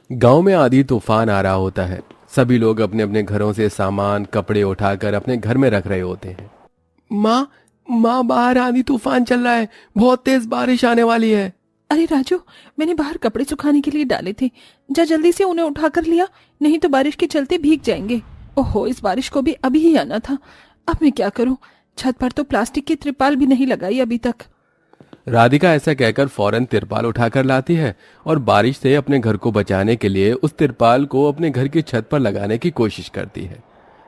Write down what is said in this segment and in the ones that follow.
गांव में आंधी तूफान आ रहा होता है। सभी लोग अपने अपने घरों से सामान कपड़े उठाकर अपने घर में रख रहे होते हैं। माँ, माँ, बाहर आंधी तूफान चल रहा है, बहुत तेज बारिश आने वाली है। अरे राजू, मैंने बाहर कपड़े सुखाने के लिए डाले थे। जा जल्दी से उन्हें उठा कर लिया, नहीं तो बारिश के चलते भीग जाएंगे। ओहो, इस बारिश को भी अभी ही आना था। अब मैं क्या करूं? छत पर तो प्लास्टिक की त्रिपाल भी नहीं लगाई अभी तक। राधिका ऐसा कहकर फौरन तिरपाल उठाकर लाती है और बारिश से अपने घर को बचाने के लिए उस तिरपाल को अपने घर की छत पर लगाने की कोशिश करती है।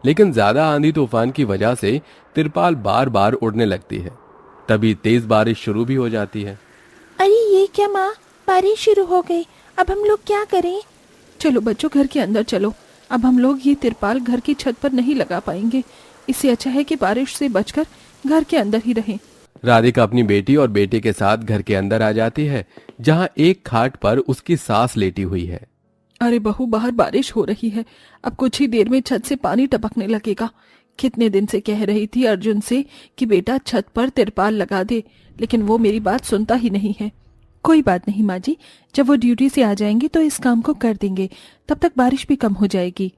लेकिन ज्यादा आंधी तूफान की वजह से तिरपाल बार बार उड़ने लगती है। तभी तेज बारिश शुरू भी हो जाती है। अरे ये क्या माँ, बारिश शुरू हो गई। अब हम लोग क्या करें? चलो बच्चों, घर के अंदर चलो। अब हम लोग ये तिरपाल घर की छत पर नहीं लगा पाएंगे। इससे अच्छा है कि बारिश से बचकर घर के अंदर ही रहें। राधिका अपनी बेटी और बेटे के साथ घर के अंदर आ जाती है, जहां एक खाट पर उसकी सास लेटी हुई है। अरे बहू, बाहर बारिश हो रही है। अब कुछ ही देर में छत से पानी टपकने लगेगा। कितने दिन से कह रही थी अर्जुन से कि बेटा छत पर तिरपाल लगा दे, लेकिन वो मेरी बात सुनता ही नहीं है। कोई बात नहीं माँ जी, जब वो ड्यूटी से आ जाएंगे तो इस काम को कर देंगे। तब तक बारिश भी कम हो जाएगी।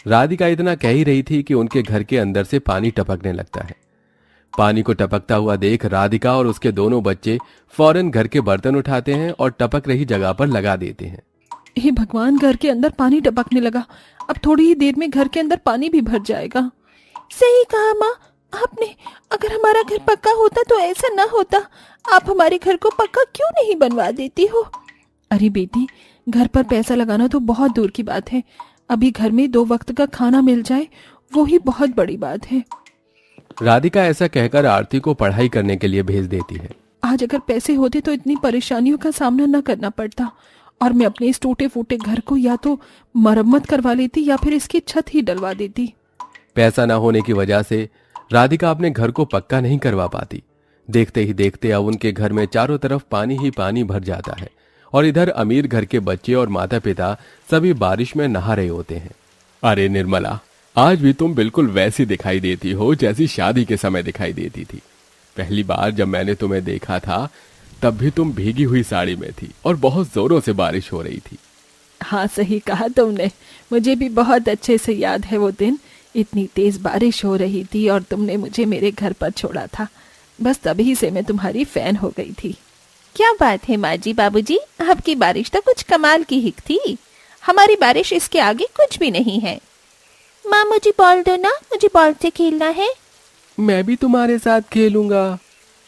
राधिका इतना कह ही रही थी कि उनके घर के अंदर से पानी टपकने लगता है। पानी को टपकता हुआ देख राधिका और उसके दोनों बच्चे फौरन घर के बर्तन उठाते हैं और टपक रही जगह पर लगा देते हैं। हे भगवान, घर के अंदर पानी टपकने लगा। अब थोड़ी ही देर में घर के अंदर पानी भी भर जाएगा। सही कहा माँ आपने। अगर हमारा घर पक्का होता तो ऐसा ना होता। आप हमारे घर को पक्का क्यों नहीं बनवा देती हो? अरे बेटी, घर पर पैसा लगाना तो बहुत दूर की बात है। अभी घर में 2 वक्त का खाना मिल जाए, वो ही बहुत बड़ी बात है। राधिका ऐसा कहकर आरती को पढ़ाई करने के लिए भेज देती है। आज अगर पैसे होते तो इतनी परेशानियों का सामना न करना पड़ता और मैं अपने इस टूटे फूटे घर को या तो मरम्मत करवा लेती या फिर इसकी छत ही डलवा देती। पैसा ना होने की वजह से राधिका अपने घर को पक्का नहीं करवा पाती। देखते ही देखते अब उनके घर में चारों तरफ पानी ही पानी भर जाता है और इधर अमीर घर के बच्चे और माता पिता सभी बारिश में नहा रहे होते हैं। अरे निर्मला, आज भी तुम बिल्कुल वैसी दिखाई देती हो जैसी शादी के समय दिखाई देती थी। पहली बार जब मैंने तुम्हें देखा था तब भी तुम भीगी हुई साड़ी में थी और बहुत जोरों से बारिश हो रही थी। हाँ, सही कहा तुमने। मुझे भी बहुत अच्छे से याद है वो दिन। इतनी तेज बारिश हो रही थी और तुमने मुझे मेरे घर पर छोड़ा था। बस तभी से मैं तुम्हारी फैन हो गई थी। क्या बात है माँ जी, बाबूजी, आपकी बारिश तो कुछ कमाल की हिक थी। हमारी बारिश इसके आगे कुछ भी नहीं है। माँ मुझे बॉल दो ना, मुझे बॉल से खेलना है। मैं भी तुम्हारे साथ खेलूंगा।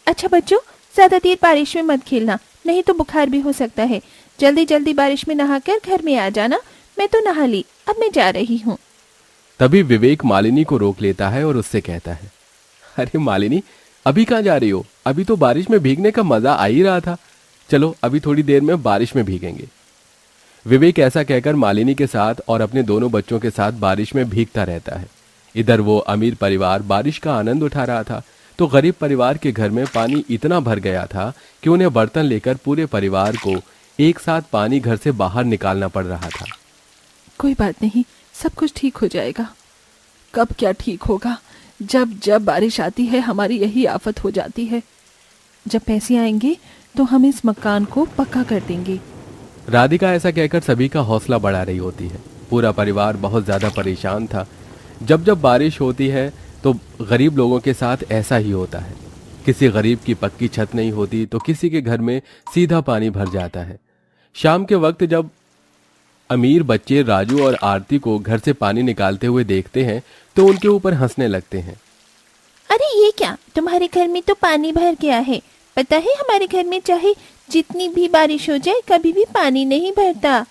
अच्छा बच्चों, ज्यादा देर बारिश में मत खेलना, नहीं तो बुखार भी हो सकता है। जल्दी जल्दी बारिश में नहाकर घर में आ जाना। मैं तो नहा ली, अब मैं जा रही हूँ। तभी विवेक मालिनी को रोक लेता है और उससे कहता है, अरे मालिनी, अभी कहाँ जा रही हो? अभी तो बारिश में भीगने का मजा आ ही रहा था। चलो अभी थोड़ी देर में बारिश में भीगेंगे। विवेक ऐसा कहकर मालिनी के साथ और अपने दोनों बच्चों के साथ बारिश में भीगता रहता है। इधर वो अमीर परिवार बारिश का आनंद उठा रहा था तो गरीब परिवार के घर में पानी इतना भर गया था कि उन्हें बर्तन लेकर पूरे परिवार को एक साथ पानी घर से बाहर निकालना पड़ रहा था। कोई बात नहीं, सब कुछ ठीक हो जाएगा। कब क्या ठीक होगा? जब जब बारिश आती है हमारी यही आफत हो जाती है। जब पैसे आएंगे तो हम इस मकान को पक्का कर देंगे। राधिका ऐसा कहकर सभी का हौसला बढ़ा रही होती है। पूरा परिवार बहुत ज्यादा परेशान था। जब जब बारिश होती है तो गरीब लोगों के साथ ऐसा ही होता है। किसी गरीब की पक्की छत नहीं होती तो किसी के घर में सीधा पानी भर जाता है। शाम के वक्त जब अमीर बच्चे राजू और आरती को घर से पानी निकालते हुए देखते हैं तो उनके ऊपर हंसने लगते हैं। अरे ये क्या, तुम्हारे घर में तो पानी भर गया है। पता है हमारे घर में चाहे जितनी भी बारिश हो जाए कभी भी पानी नहीं भरता।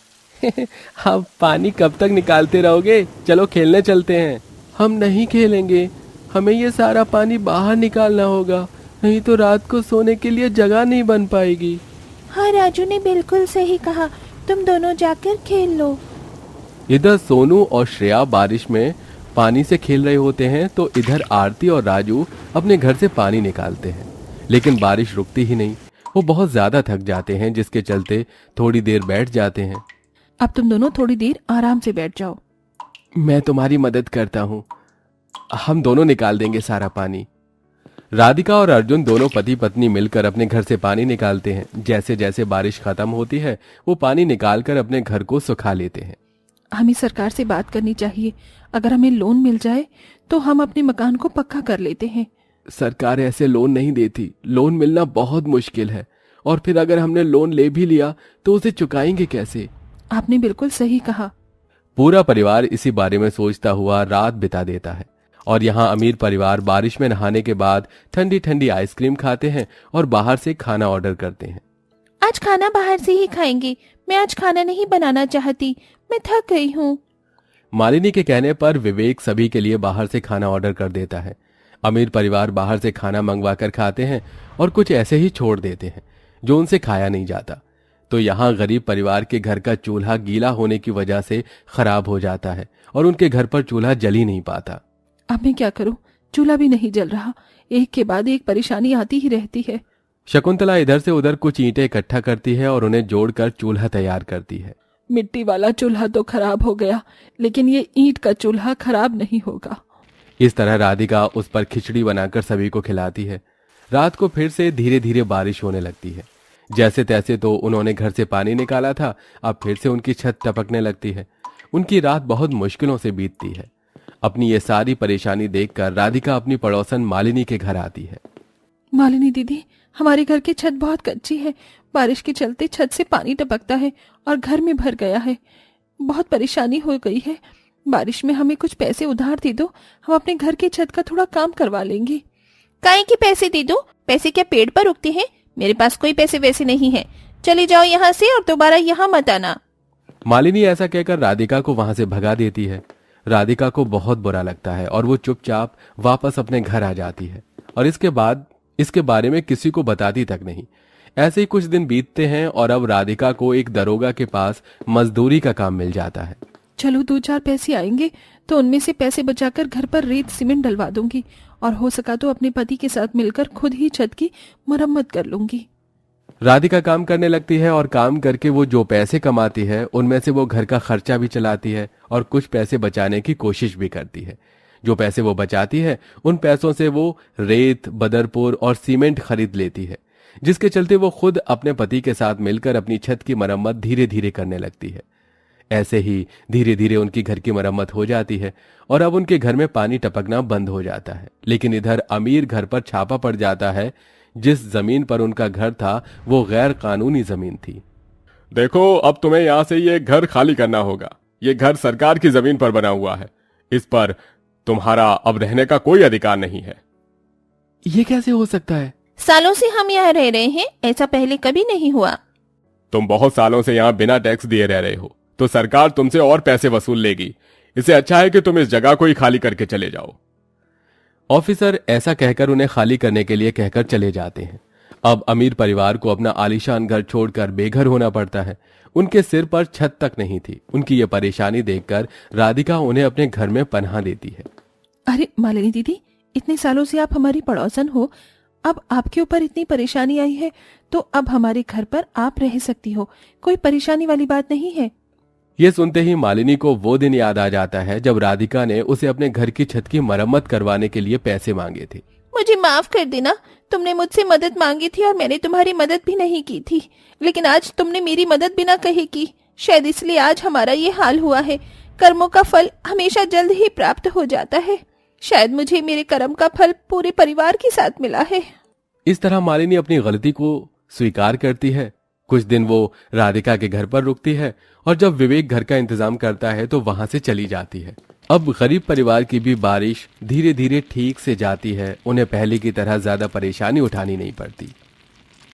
आप पानी कब तक निकालते रहोगे? चलो खेलने चलते हैं। हम नहीं खेलेंगे, हमें ये सारा पानी बाहर निकालना होगा, नहीं तो रात को सोने के लिए जगह नहीं बन पाएगी। हाँ, राजू ने बिल्कुल सही कहा, तुम दोनों जाकर खेल लो। इधर सोनू और श्रेया बारिश में पानी से खेल रहे होते हैं तो इधर आरती और राजू अपने घर से पानी निकालते हैं। लेकिन बारिश रुकती ही नहीं। वो बहुत ज्यादा थक जाते हैं जिसके चलते थोड़ी देर बैठ जाते हैं। अब तुम दोनों थोड़ी देर आराम से बैठ जाओ। मैं तुम्हारी मदद करता हूँ, हम दोनों निकाल देंगे सारा पानी। राधिका और अर्जुन दोनों पति पत्नी मिलकर अपने घर से पानी निकालते हैं। जैसे जैसे बारिश खत्म होती है वो पानी निकालकर अपने घर को सुखा लेते हैं। हमें सरकार से बात करनी चाहिए। अगर हमें लोन मिल जाए तो हम अपने मकान को पक्का कर लेते हैं। सरकार ऐसे लोन नहीं देती, लोन मिलना बहुत मुश्किल है, और फिर अगर हमने लोन ले भी लिया तो उसे चुकाएंगे कैसे? आपने बिल्कुल सही कहा। पूरा परिवार इसी बारे में सोचता हुआ रात बिता देता है। और यहाँ अमीर परिवार बारिश में नहाने के बाद ठंडी ठंडी आइसक्रीम खाते हैं और बाहर से खाना ऑर्डर करते हैं। आज खाना बाहर से ही खाएंगे, मैं आज खाना नहीं बनाना चाहती, मैं थक गई हूँ। मालिनी के कहने पर विवेक सभी के लिए बाहर से खाना ऑर्डर कर देता है। अमीर परिवार बाहर से खाना मंगवा कर खाते हैं और कुछ ऐसे ही छोड़ देते हैं जो उनसे खाया नहीं जाता। तो यहाँ गरीब परिवार के घर का चूल्हा गीला होने की वजह से खराब हो जाता है और उनके घर पर चूल्हा जल ही नहीं पाता। अब मैं क्या करूं? चूल्हा भी नहीं जल रहा। एक के बाद एक परेशानी आती ही रहती है। शकुंतला इधर से उधर कुछ ईंटें इकट्ठा करती है और उन्हें जोड़कर चूल्हा तैयार करती है। मिट्टी वाला चूल्हा तो खराब हो गया, लेकिन ये ईंट का चूल्हा खराब नहीं होगा। इस तरह राधिका उस पर खिचड़ी बनाकर सभी को खिलाती है। रात को फिर से धीरे धीरे बारिश होने लगती है। जैसे तैसे तो उन्होंने घर से पानी निकाला था, अब फिर से उनकी छत टपकने लगती है। उनकी रात बहुत मुश्किलों से बीतती है। अपनी ये सारी परेशानी देखकर राधिका अपनी पड़ोसन मालिनी के घर आती है। मालिनी दीदी, हमारे घर की छत बहुत कच्ची है। बारिश के चलते छत से पानी टपकता है और घर में भर गया है। बहुत परेशानी हो गई है। बारिश में हमें कुछ पैसे उधार दे दो, हम अपने घर की छत का थोड़ा काम करवा लेंगे। काहे के पैसे दे दो? पैसे क्या पेड़ पर उगते हैं? मेरे पास कोई पैसे वैसे नहीं है। चली जाओ यहाँ से और दोबारा यहाँ मत आना। मालिनी ऐसा कहकर राधिका को वहां से भगा देती है। राधिका को बहुत बुरा लगता है और वो चुपचाप वापस अपने घर आ जाती है और इसके बाद इसके बारे में किसी को बताती तक नहीं। ऐसे ही कुछ दिन बीतते हैं और अब राधिका को एक दरोगा के पास मजदूरी का काम मिल जाता है। चलो 2-4 पैसे आएंगे तो उनमें से पैसे बचाकर घर पर रेत सीमेंट डलवा दूंगी और हो सका तो अपने पति के साथ मिलकर खुद ही छत की मरम्मत कर लूंगी। राधिका काम करने लगती है और काम करके वो जो पैसे कमाती है उनमें से वो घर का खर्चा भी चलाती है और कुछ पैसे बचाने की कोशिश भी करती है। जो पैसे वो बचाती है उन पैसों से वो रेत, बदरपुर और सीमेंट खरीद लेती है, जिसके चलते वो खुद अपने पति के साथ मिलकर अपनी छत की मरम्मत धीरे धीरे करने लगती है। ऐसे ही धीरे धीरे उनकी घर की मरम्मत हो जाती है और अब उनके घर में पानी टपकना बंद हो जाता है। लेकिन इधर अमीर घर पर छापा पड़ जाता है। जिस जमीन पर उनका घर था वो गैर कानूनी जमीन थी। देखो, अब तुम्हें यहाँ से ये घर खाली करना होगा। ये घर सरकार की जमीन पर बना हुआ है, इस पर तुम्हारा अब रहने का कोई अधिकार नहीं है। ये कैसे हो सकता है? सालों से हम यहाँ रह रहे हैं, ऐसा पहले कभी नहीं हुआ। तुम बहुत सालों से यहाँ बिना टैक्स दिए रह रहे हो, तो सरकार तुमसे और पैसे वसूल लेगी। इससे अच्छा है कि तुम इस जगह को ही खाली करके चले जाओ। ऑफिसर ऐसा कहकर उन्हें खाली करने के लिए कहकर चले जाते हैं। अब अमीर परिवार को अपना आलीशान घर छोड़कर बेघर होना पड़ता है। उनके सिर पर छत तक नहीं थी। उनकी ये परेशानी देखकर राधिका उन्हें अपने घर में पनाह देती है। अरे मालिनी दीदी, इतने सालों से आप हमारी पड़ोसन हो, अब आपके ऊपर इतनी परेशानी आई है तो अब हमारे घर पर आप रह सकती हो, कोई परेशानी वाली बात नहीं है। ये सुनते ही मालिनी को वो दिन याद आ जाता है जब राधिका ने उसे अपने घर की छत की मरम्मत करवाने के लिए पैसे मांगे थे। मुझे माफ कर देना, तुमने मुझसे मदद मांगी थी और मैंने तुम्हारी मदद भी नहीं की थी, लेकिन आज तुमने मेरी मदद बिना कहे की, शायद इसलिए आज हमारा ये हाल हुआ है। कर्मों का फल हमेशा जल्द ही प्राप्त हो जाता है। शायद मुझे मेरे कर्म का फल पूरे परिवार के साथ मिला है। इस तरह मालिनी अपनी गलती को स्वीकार करती है। कुछ दिन वो राधिका के घर पर रुकती है और जब विवेक घर का इंतजाम करता है तो वहां से चली जाती है। अब गरीब परिवार की भी बारिश धीरे धीरे ठीक से जाती है। उन्हें पहले की तरह ज्यादा परेशानी उठानी नहीं पड़ती।